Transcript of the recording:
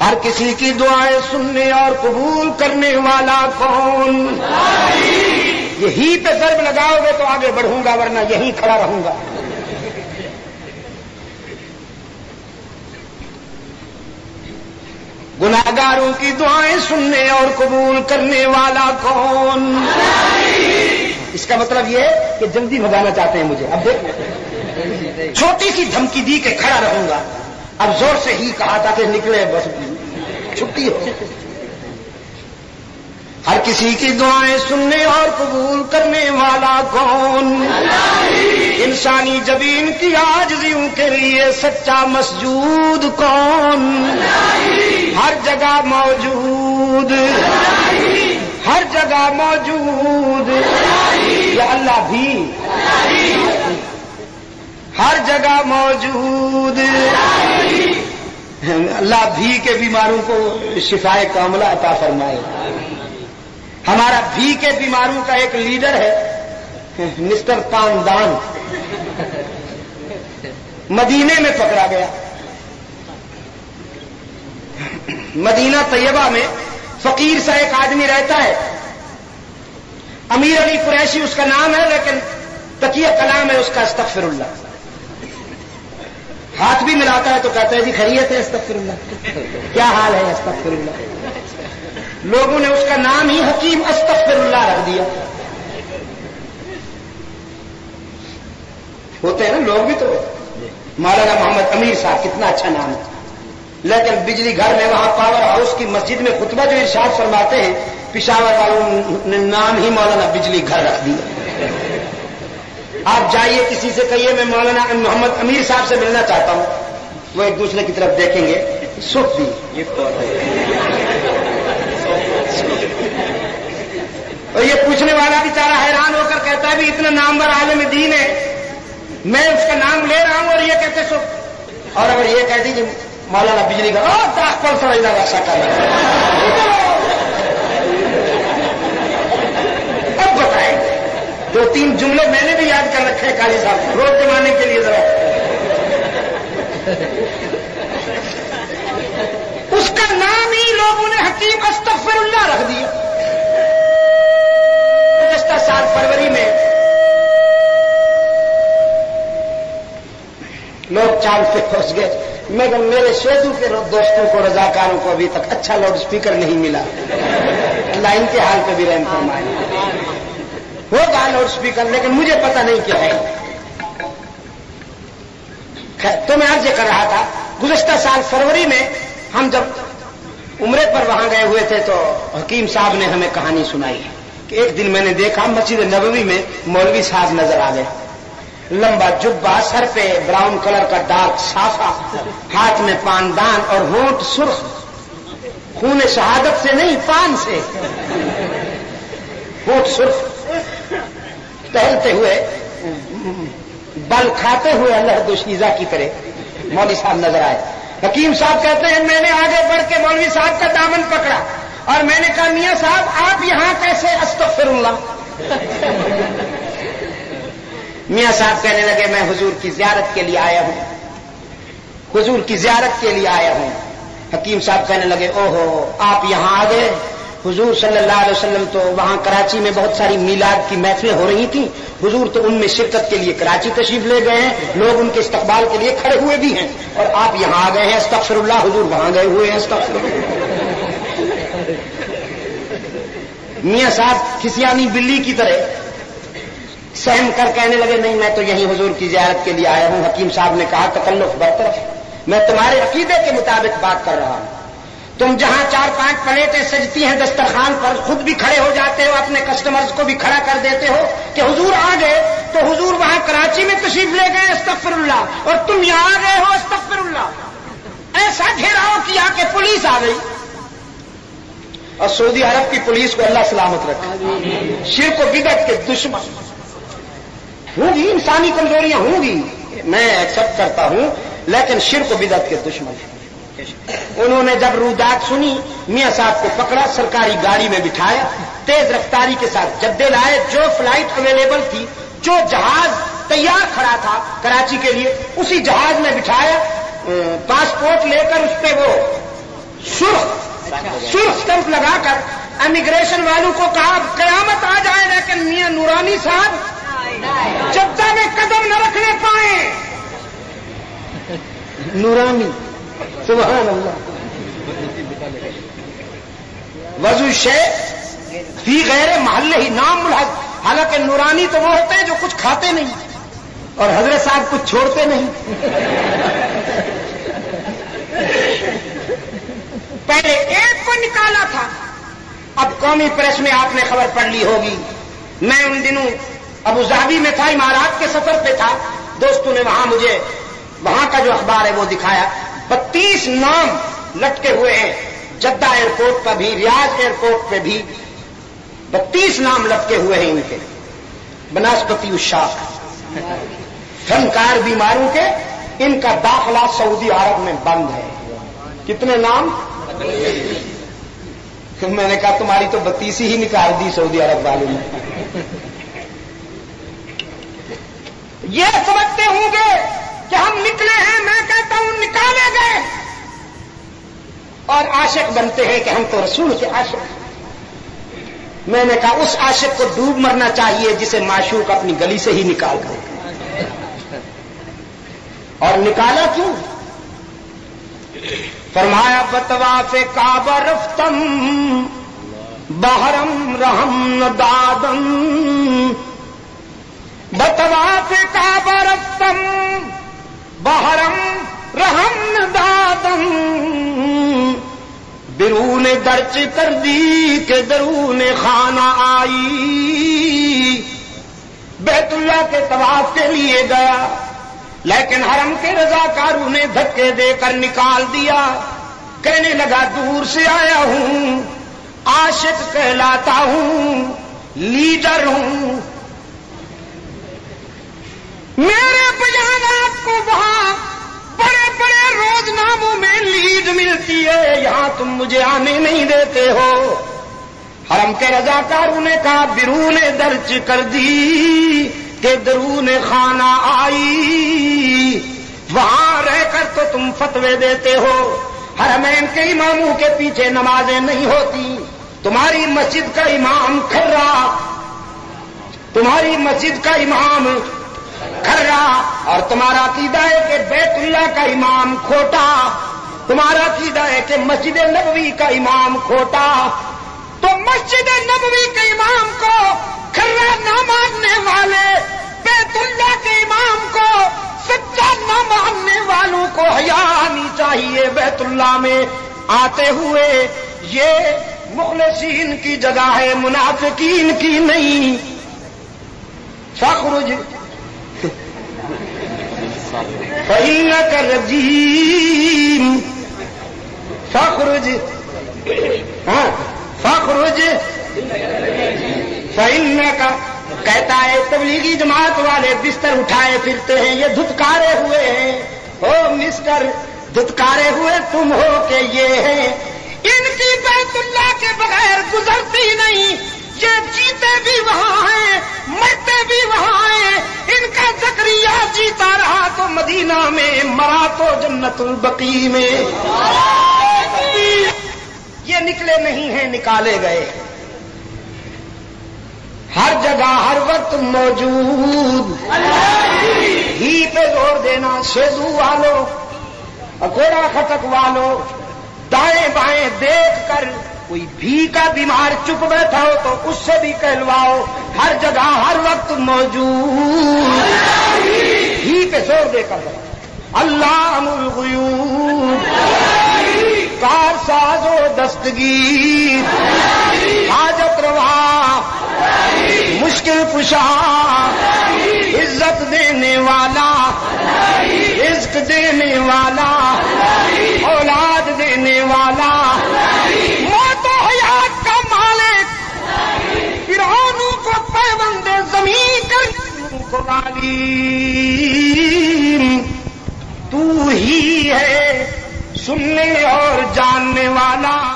ہر کسی کی دعائیں سننے اور قبول کرنے والا کون؟ یہی پہ ضرب لگاؤ گے تو آگے بڑھوں گا، ورنہ یہیں کھڑا رہوں گا۔ گناہگاروں کی دعائیں سننے اور قبول کرنے والا کون؟ اس کا مطلب یہ ہے کہ جلدی بھگانا چاہتے ہیں مجھے۔ اب دیکھ، چھوٹی سی دھمکی دی کہ کھڑا رہوں گا، اب زور سے ہی کہا تھا کہ نکلے بس چھٹی ہو۔ ہر کسی کی دعائیں سننے اور قبول کرنے والا کون؟ انسانی جبین کی عاجزیوں کے لیے سچا مسجود کون؟ ہر جگہ موجود، ہر جگہ موجود، یا اللہ بھی ہر جگہ موجود۔ اللہ بھی کے بیماروں کو شفائے کاملہ عطا فرمائے۔ ہمارا بھی کے بیماروں کا ایک لیڈر ہے مسٹر پاندان، مدینے میں پکڑا گیا۔ مدینہ طیبہ میں فقیر سا ایک آدمی رہتا ہے، امیر علی قریشی اس کا نام ہے، لیکن تقیہ کلام ہے اس کا استغفر اللہ۔ ہاتھ بھی ملاتا ہے تو کہتا ہے جی خیریت ہے استغفر اللہ، کیا حال ہے استغفر اللہ۔ لوگوں نے اس کا نام ہی حکیم استغفر اللہ رکھ دیا۔ ہوتے ہیں نا لوگ بھی، تو مولانا محمد امیر صاحب کتنا اچھا نام ہے، لیکن بجلی گھر میں وہاں پاور ہاؤس کی مسجد میں خطبہ جو ارشاد فرماتے ہیں، پشاور والوں نے نام ہی مولانا بجلی گھر رکھ دیا۔ آپ جائیے کسی سے کہیے میں مولانا محمد امیر صاحب سے ملنا چاہتا ہوں، وہ ایک دوسرے کی طرف دیکھیں گے، سکھ دی اور یہ پوچھنے والا بیچارہ حیران ہو کر کہتا ہے بھی اتنا نامور عالم دین ہے، میں اس کا نام لے رہا ہوں اور یہ کہتے سو، اور اگر یہ کہہ دیجیے مولانا بجلی کا پل سڑا ویسا کر رہا ہے، اب بتائیں دو تین جملے میں نے بھی یاد کر رکھے ہیں قاضی صاحب روز جمانے کے لیے ذرا۔ اس کا نام ہی لوگوں نے حکیم استغفر اللہ رکھ دیا۔ گزشتہ سال فروری میں لوگ چاند پہ پہنچ گئے، مگر میرے شیدو کے دوستوں کو رضاکاروں کو ابھی تک اچھا لاؤڈ اسپیکر نہیں ملا۔ اللہ ان کے حال پہ بھی رحم فرمائے۔ ہوگا لاؤڈ اسپیکر لیکن مجھے پتہ نہیں کیا ہے۔ تو میں عرض کر رہا تھا گزشتہ سال فروری میں ہم جب عمرے پر وہاں گئے ہوئے تھے تو حکیم صاحب نے ہمیں کہانی سنائی کہ ایک دن میں نے دیکھا مسجد نبوی میں مولوی صاحب نظر آ گئے، لمبا جبہ، سر پہ براؤن کلر کا ڈارک صافہ، ہاتھ میں پاندان اور ہونٹ سرخ، خون شہادت سے نہیں پان سے، ہونٹ سرخ، ٹہلتے ہوئے بل کھاتے ہوئے اللہ دوشیزہ کی طرح مولوی صاحب نظر آئے۔ حکیم صاحب کہتے ہیں میں نے آگے بڑھ کے مولوی صاحب کا دامن پکڑا اور میں نے کہا میاں صاحب آپ یہاں کیسے؟ استغفر اللہ۔ میاں صاحب کہنے لگے میں حضور کی زیارت کے لیے آیا ہوں، حضور کی زیارت کے لیے آیا ہوں۔ حکیم صاحب کہنے لگے اوہو آپ یہاں آ گئے، حضور صلی اللہ علیہ وسلم تو وہاں کراچی میں بہت ساری میلاد کی محفلیں ہو رہی تھیں، حضور تو ان میں شرکت کے لیے کراچی تشریف لے گئے ہیں، لوگ ان کے استقبال کے لیے کھڑے ہوئے بھی ہیں، اور آپ یہاں آ گئے ہیں استغفر اللہ، حضور وہاں گئے ہوئے ہیں استغفر اللہ۔ میاں صاحب کھسیانی بلی کی طرح سہم کر کہنے لگے نہیں میں تو یہیں حضور کی زیارت کے لیے آیا ہوں۔ حکیم صاحب نے کہا تکلف برطرف، میں تمہارے عقیدے کے مطابق بات کر رہا ہوں، تم جہاں 4-5 پلیٹیں سجتی ہیں دسترخوان پر خود بھی کھڑے ہو جاتے ہو، اپنے کسٹمرز کو بھی کھڑا کر دیتے ہو کہ حضور آ گئے، تو حضور وہاں کراچی میں تشریف لے گئے استغفر اللہ، اور تم یہاں آ گئے ہو استغفر اللہ۔ ایسا گھیراؤ کیا کہ پولیس آ گئی، اور سعودی عرب کی پولیس کو اللہ سلامت رکھے، شرک و بدعت کے دشمن ہوں گی، انسانی کمزوریاں ہوں گی میں ایکسپٹ کرتا ہوں، لیکن شرک و بدعت کے دشمن ہیں۔ انہوں نے جب رودات سنی میاں صاحب کو پکڑا، سرکاری گاڑی میں بٹھایا، تیز رفتاری کے ساتھ جدے لائے، جو فلائٹ اویلیبل تھی، جو جہاز تیار کھڑا تھا کراچی کے لیے، اسی جہاز میں بٹھایا، پاسپورٹ لے کر اس پہ وہ لگا کر امیگریشن والوں کو کہا قیامت آ جائے لیکن میاں نورانی صاحب جدہ میں قدم نہ رکھنے پائیں. نورانی سبحان اللہ. وضو شے فی غیر محلہ ہی نام ملحق. حالانکہ نورانی تو وہ ہوتے ہیں جو کچھ کھاتے نہیں اور حضرت صاحب کچھ چھوڑتے نہیں. پہلے ایک کو نکالا تھا. اب قومی پریس میں آپ نے خبر پڑھ لی ہوگی. میں ان دنوں ابو ظہبی میں تھا, امارات کے سفر پہ تھا. دوستوں نے وہاں مجھے وہاں کا جو اخبار ہے وہ دکھایا. 32 نام لٹکے ہوئے ہیں جدہ ایئرپورٹ پر بھی, ریاض ایئرپورٹ پہ بھی 32 نام لٹکے ہوئے ہیں ان کے. بناسپتی الشاخ فنکار بیماروں کے, ان کا داخلہ سعودی عرب میں بند ہے. کتنے نام؟ میں نے کہا تمہاری تو 32 ہی نکال دی سعودی عرب والوں نے. یہ سمجھتے ہوں گے کہ ہم نکلے ہیں, میں کہتا ہوں نکالے گئے اور عاشق بنتے ہیں کہ ہم تو رسول کے عاشق. میں نے کہا اس عاشق کو ڈوب مرنا چاہیے جسے معشوق اپنی گلی سے ہی نکال دے. اور نکالا کیوں؟ فرمایا بطواف کعبہ رفتم بحرم رحم دادم. بطواف کعبہ رفتم بحرم رحم دادم. برون درچ کر دی کہ درون خانہ آئی. بیت اللہ کے طواف کے لیے گیا لیکن حرم کے رضاکاروں نے دھکے دے کر نکال دیا. کہنے لگا دور سے آیا ہوں, عاشق کہلاتا ہوں, لیڈر ہوں. میرے بیانات کو وہاں بڑے بڑے روزناموں میں لیڈ ملتی ہے, یہاں تم مجھے آنے نہیں دیتے ہو. حرم کے رضاکاروں نے کہا برون درج کر دی کہ درون خانہ آئی. وہاں رہ کر تو تم فتوے دیتے ہو, حرمین کے اماموں کے پیچھے نمازیں نہیں ہوتی. تمہاری مسجد کا امام کھرا, تمہاری مسجد کا امام کھرا, اور تمہارا عقیدہ ہے کہ بیت اللہ کا امام کھوٹا. تمہارا عقیدہ ہے کہ مسجد نبوی کا امام کھوٹا. تو مسجد نبوی کے امام کو کھرا نہ ماننے والے, بیت اللہ کے امام کو سچا نہ ماننے والوں کو حیا آنی چاہیے بیت اللہ میں آتے ہوئے. یہ مخلصین کی جگہ ہے, منافقین کی نہیں. فخرج فإنك رجیم. فخرج فخرج فإنك, کہتا ہے تبلیغی جماعت والے بستر اٹھائے پھرتے ہیں, یہ دھتکارے ہوئے ہیں. او مسٹر دھتکارے ہوئے تم ہو کہ یہ ہیں. ان کی بیت اللہ کے بغیر گزرتی نہیں. یہ جیتے بھی وہاں ہیں, مرتے بھی وہاں ہیں. ان کا زکریا جیتا رہا تو مدینہ میں, مرا تو جنت البقیع میں. یہ نکلے نہیں ہیں, نکالے گئے. ہر جگہ ہر وقت موجود. ہی پہ زور دینا, شیزو والو, گھوڑا خطک والو, دائیں بائیں دیکھ کر کوئی بھی کا بیمار چپ بیٹھا ہو تو اس سے بھی کہلواؤ. ہر جگہ ہر وقت موجود. ہی پہ زور دے کر علام الغیوب, کار ساز و دستگیر, حاجت روا, مشکل کشا, عزت دینے والا, رزق دینے والا, اولاد دینے والا, موت و حیات کا مالک, فرعونوں کو پیوند زمین کر کو علیم. تو ہی ہے سننے اور جاننے والا.